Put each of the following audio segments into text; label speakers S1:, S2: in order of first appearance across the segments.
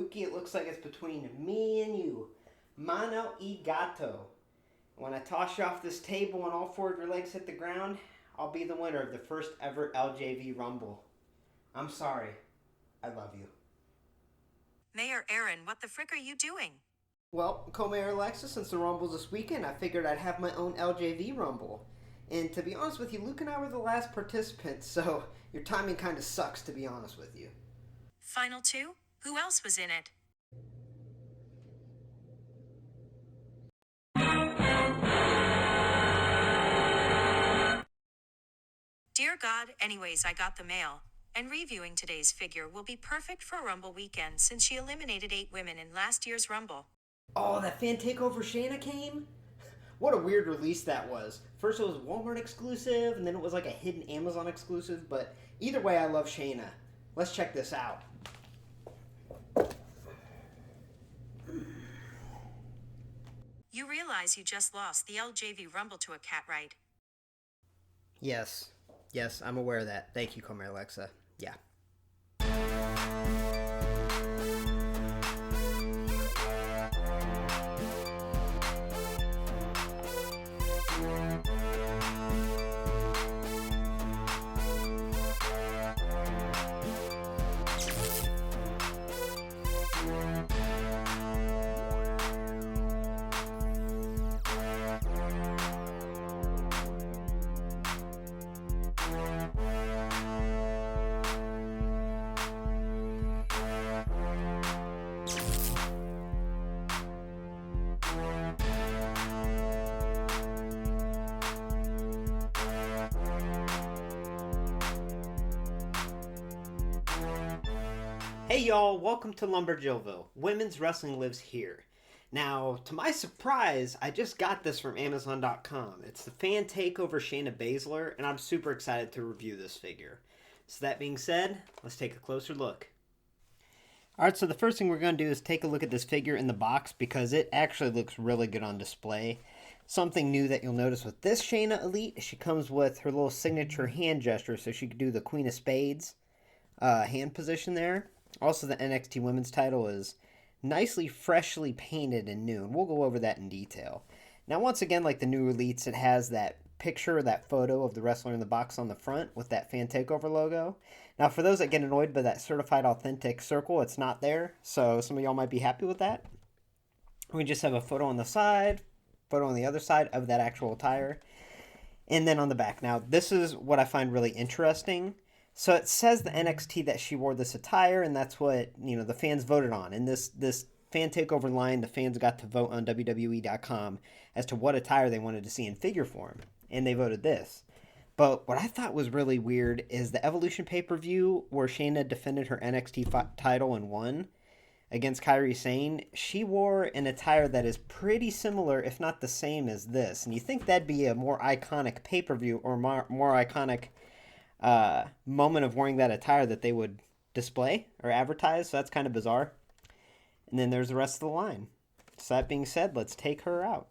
S1: Spooky, it looks like it's between me and you. Mano y gato. When I toss you off this table and all four of your legs hit the ground, I'll be the winner of the first ever LJV Rumble. I'm sorry. I love you.
S2: Mayor Aaron, what the frick are you doing?
S1: Well, co-mayor Alexa, since the Rumble's this weekend, I figured I'd have my own LJV Rumble. And to be honest with you, Luke and I were the last participants, so your timing kind of sucks, to be honest with you.
S2: Final two? Who else was in it? Dear God, anyways, I got the mail. And reviewing today's figure will be perfect for Rumble weekend since she eliminated 8 women in last year's Rumble.
S1: Oh, that fan takeover Shayna came? What a weird release that was. First it was Walmart exclusive, and then it was like a hidden Amazon exclusive, but either way, I love Shayna. Let's check this out.
S2: You realize you just lost the LJV Rumble to a cat, right?
S1: Yes, I'm aware of that. Thank you, co-mayor Alexa. Yeah. Hey y'all, welcome to LumberJillville. Women's wrestling lives here. Now, to my surprise, I just got this from Amazon.com. It's the fan takeover Shayna Baszler, and I'm super excited to review this figure. So that being said, let's take a closer look. Alright, so the first thing we're going to do is take a look at this figure in the box because it actually looks really good on display. Something new that you'll notice with this Shayna Elite, she comes with her little signature hand gesture, so she could do the Queen of Spades hand position there. Also, the NXT Women's title is nicely, freshly painted and new, and we'll go over that in detail. Now, once again, like the new Elites, it has that picture, that photo of the wrestler in the box on the front with that Fan Takeover logo. Now, for those that get annoyed by that certified authentic circle, it's not there, so some of y'all might be happy with that. We just have a photo on the side, photo on the other side of that actual attire, and then on the back. Now, this is what I find really interesting. So it says the NXT that she wore this attire, and that's what, the fans voted on. And this fan takeover line, the fans got to vote on WWE.com as to what attire they wanted to see in figure form. And they voted this. But what I thought was really weird is the Evolution pay-per-view where Shayna defended her NXT title and won against Kairi Sane. She wore an attire that is pretty similar, if not the same as this. And you think that'd be a more iconic pay-per-view or more iconic moment of wearing that attire that they would display or advertise, so that's kind of bizarre. And then there's the rest of the line. So that being said, let's take her out.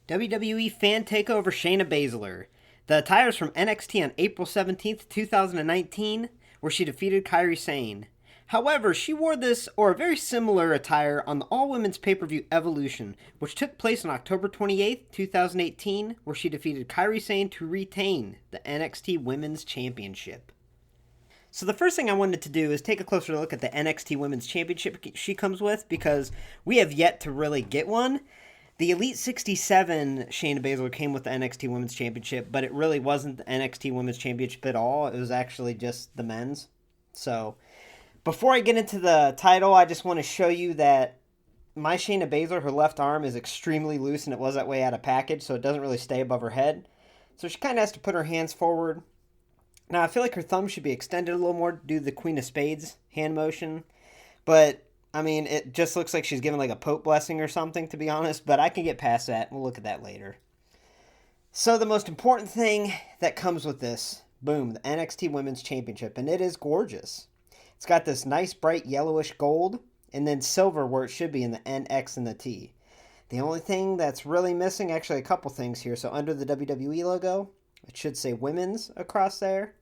S1: WWE Fan Takeover Shayna Baszler. The attire is from NXT on April 17th, 2019, where she defeated Kairi Sane. However, she wore this or a very similar attire on the all-women's pay-per-view Evolution, which took place on October 28th, 2018, where she defeated Kairi Sane to retain the NXT Women's Championship. So the first thing I wanted to do is take a closer look at the NXT Women's Championship she comes with, because we have yet to really get one. The Elite 67 Shayna Baszler came with the NXT Women's Championship, but it really wasn't the NXT Women's Championship at all. It was actually just the men's. So before I get into the title, I just want to show you that my Shayna Baszler, her left arm is extremely loose, and it was that way out of package, so it doesn't really stay above her head. So she kind of has to put her hands forward. Now, I feel like her thumb should be extended a little more to do the Queen of Spades hand motion. But, I mean, it just looks like she's giving like a Pope blessing or something, to be honest. But I can get past that. We'll look at that later. So the most important thing that comes with this, boom, the NXT Women's Championship. And it is gorgeous. It's got this nice bright yellowish gold and then silver where it should be in the N, X, and the T. The only thing that's really missing, actually a couple things here. So under the WWE logo, it should say women's across there.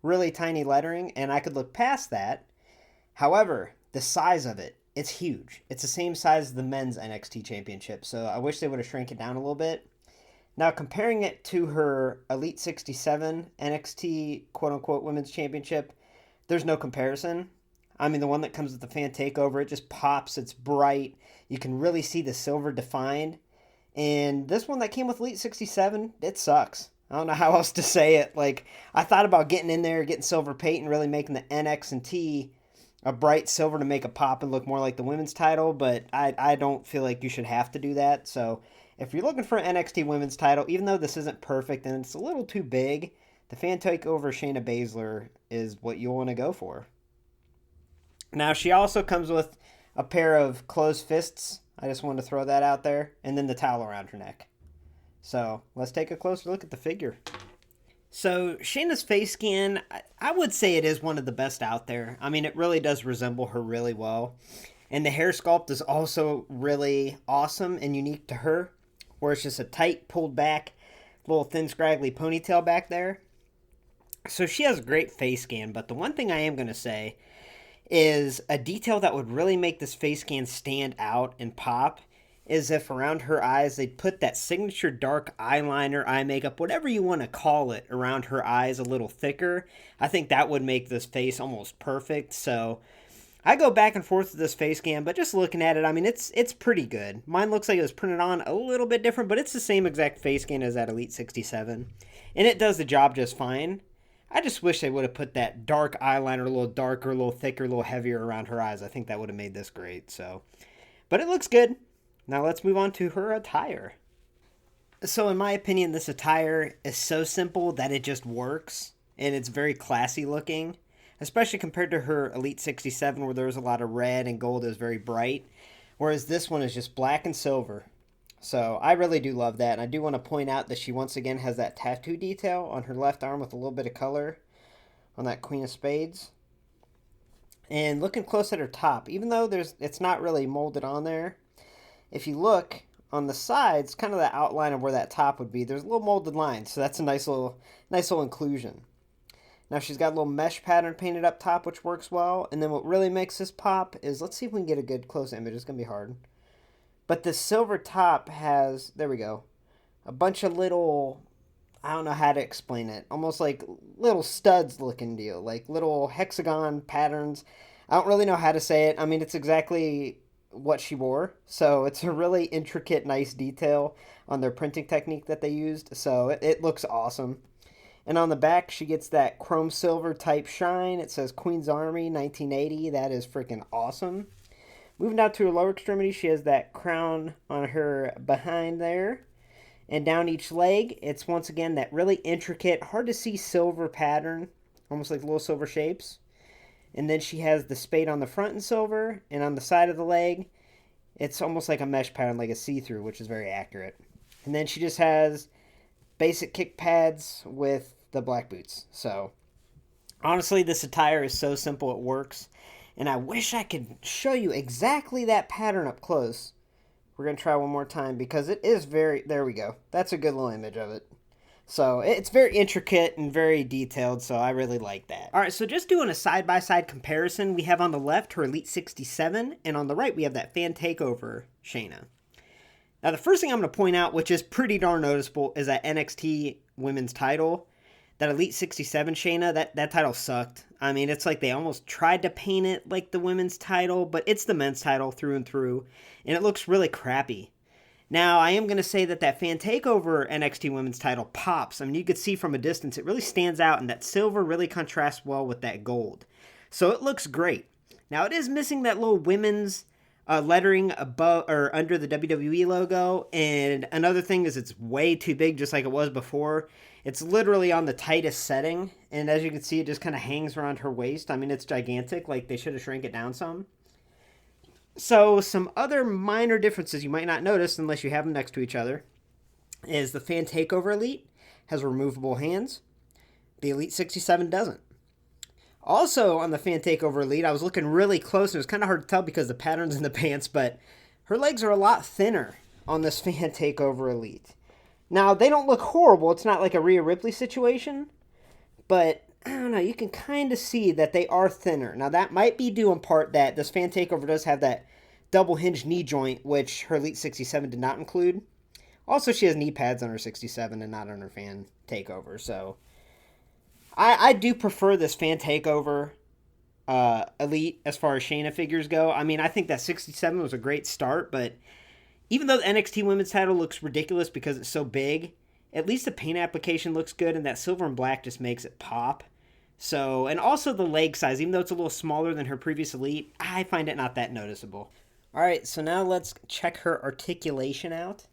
S1: Really tiny lettering, and I could look past that. However, the size of it it's huge. It's the same size as the men's NXT championship, so I wish they would have shrank it down a little bit. Now, comparing it to her Elite 67 NXT quote-unquote women's championship, there's no comparison. I mean, the one that comes with the fan takeover, it just pops. It's bright. You can really see the silver defined. And this one that came with Elite 67, it sucks. I don't know how else to say it. Like, I thought about getting in there, getting silver paint, and really making the NX and T a bright silver to make a pop and look more like the women's title, but I don't feel like you should have to do that. So if you're looking for an NXT women's title, even though this isn't perfect and it's a little too big, the fan takeover Shayna Baszler is what you'll want to go for. Now, she also comes with a pair of closed fists. I just wanted to throw that out there. And then the towel around her neck. So let's take a closer look at the figure. So Shayna's face scan, I would say it is one of the best out there. I mean, it really does resemble her really well. And the hair sculpt is also really awesome and unique to her, where it's just a tight, pulled back, little thin, scraggly ponytail back there. So she has a great face scan, but the one thing I am going to say is a detail that would really make this face scan stand out and pop is if around her eyes they'd put that signature dark eyeliner, eye makeup, whatever you want to call it, around her eyes a little thicker. I think that would make this face almost perfect. So I go back and forth with this face scan, but just looking at it, I mean, it's pretty good. Mine looks like it was printed on a little bit different, but it's the same exact face scan as that Elite 67. And it does the job just fine. I just wish they would have put that dark eyeliner a little darker, a little thicker, a little heavier around her eyes. I think that would have made this great. So, but it looks good. Now let's move on to her attire. So in my opinion, this attire is so simple that it just works. And it's very classy looking, especially compared to her Elite 67 where there was a lot of red and gold. It was very bright. Whereas this one is just black and silver. So I really do love that. And I do want to point out that she once again has that tattoo detail on her left arm with a little bit of color on that Queen of Spades. And looking close at her top, even though it's not really molded on there, if you look on the sides, kind of the outline of where that top would be, there's a little molded line. So that's a nice little inclusion. Now she's got a little mesh pattern painted up top, which works well. And then what really makes this pop is, let's see if we can get a good close image. It's going to be hard. But the silver top has, there we go, a bunch of little, I don't know how to explain it, almost like little studs looking deal, like little hexagon patterns. I don't really know how to say it. I mean, it's exactly what she wore. So it's a really intricate, nice detail on their printing technique that they used. So it looks awesome. And on the back, she gets that chrome silver type shine. It says Queen's Army 1980. That is freaking awesome. Moving down to her lower extremity, she has that crown on her behind there. And down each leg, it's once again that really intricate, hard to see silver pattern, almost like little silver shapes. And then she has the spade on the front in silver, and on the side of the leg, it's almost like a mesh pattern, like a see-through, which is very accurate. And then she just has basic kick pads with the black boots. So, honestly, this attire is so simple, it works. And I wish I could show you exactly that pattern up close. We're going to try one more time because it is very, there we go. That's a good little image of it. So it's very intricate and very detailed, so I really like that. All right, so just doing a side-by-side comparison, we have on the left her Elite 67, and on the right we have that Fan Takeover Shayna. Now the first thing I'm going to point out, which is pretty darn noticeable, is that NXT Women's title. That Elite 67 Shayna, that title sucked. I mean, it's like they almost tried to paint it like the women's title, but it's the men's title through and through, and it looks really crappy. Now, I am going to say that Fan Takeover NXT Women's title pops. I mean, you could see from a distance, it really stands out, and that silver really contrasts well with that gold. So it looks great. Now, it is missing that little women's lettering above or under the WWE logo, and another thing is it's way too big, just like it was before. It's literally on the tightest setting, and as you can see, it just kind of hangs around her waist. I mean, it's gigantic. Like, they should have shrank it down some. So, some other minor differences you might not notice unless you have them next to each other is the Fan Takeover Elite has removable hands. The Elite 67 doesn't. Also, on the Fan Takeover Elite, I was looking really close, and it was kind of hard to tell because of the patterns in the pants, but her legs are a lot thinner on this Fan Takeover Elite. Now, they don't look horrible. It's not like a Rhea Ripley situation, but I don't know, you can kind of see that they are thinner. Now, that might be due in part that this Fan Takeover does have that double hinge knee joint, which her Elite 67 did not include. Also, she has knee pads on her 67 and not on her Fan Takeover, so I do prefer this Fan Takeover Elite as far as Shayna figures go. I mean, I think that 67 was a great start, but even though the NXT Women's title looks ridiculous because it's so big, at least the paint application looks good, and that silver and black just makes it pop. So, and also the leg size, even though it's a little smaller than her previous Elite, I find it not that noticeable. Alright, so now let's check her articulation out.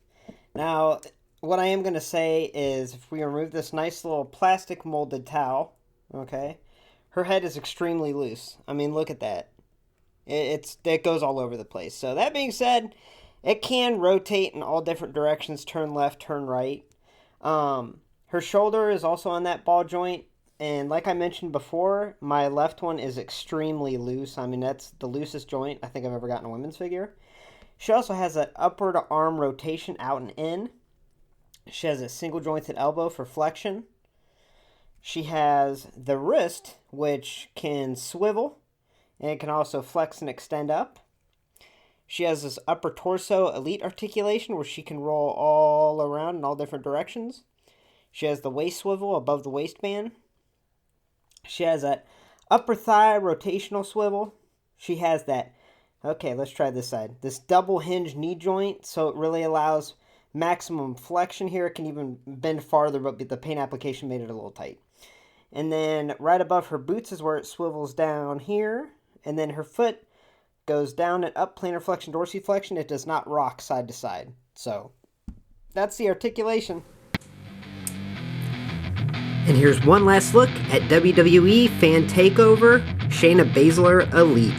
S1: Now, what I am going to say is, if we remove this nice little plastic molded towel, okay, her head is extremely loose. I mean, look at that. It goes all over the place. So that being said, it can rotate in all different directions, turn left, turn right. Her shoulder is also on that ball joint, and like I mentioned before, my left one is extremely loose. I mean, that's the loosest joint I think I've ever gotten a women's figure. She also has an upward arm rotation out and in. She has a single jointed elbow for flexion. She has the wrist, which can swivel, and it can also flex and extend up. She has this upper torso elite articulation where she can roll all around in all different directions. She has the waist swivel above the waistband. She has that upper thigh rotational swivel. She has that, okay, let's try this side, this double hinge knee joint, so it really allows maximum flexion here. It can even bend farther, but the paint application made it a little tight. And then right above her boots is where it swivels down here, and then her foot goes down and up, plantar flexion, dorsiflexion. It does not rock side to side. So that's the articulation. And here's one last look at WWE Fan Takeover Shayna Baszler Elite.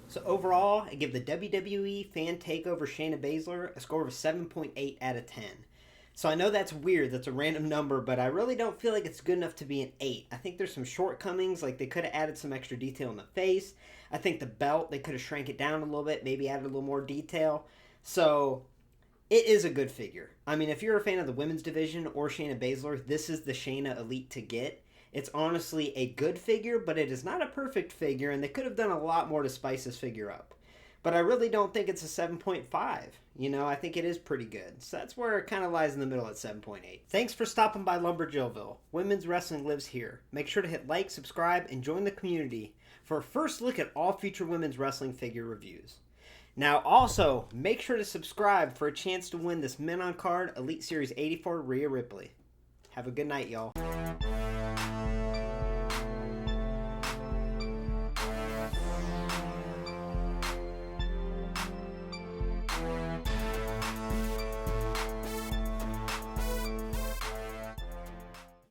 S1: So overall, I give the WWE Fan Takeover Shayna Baszler a score of a 7.8 out of 10. So I know that's weird, that's a random number, but I really don't feel like it's good enough to be an 8. I think there's some shortcomings, like they could have added some extra detail in the face. I think the belt, they could have shrank it down a little bit, maybe added a little more detail. So it is a good figure. I mean, if you're a fan of the women's division or Shayna Baszler, this is the Shayna Elite to get. It's honestly a good figure, but it is not a perfect figure, and they could have done a lot more to spice this figure up. But I really don't think it's a 7.5. You know, I think it is pretty good. So that's where it kind of lies in the middle at 7.8. Thanks for stopping by LumberJillville. Women's wrestling lives here. Make sure to hit like, subscribe, and join the community for a first look at all future women's wrestling figure reviews. Now, also, make sure to subscribe for a chance to win this Men on Card Elite Series 84 Rhea Ripley. Have a good night, y'all.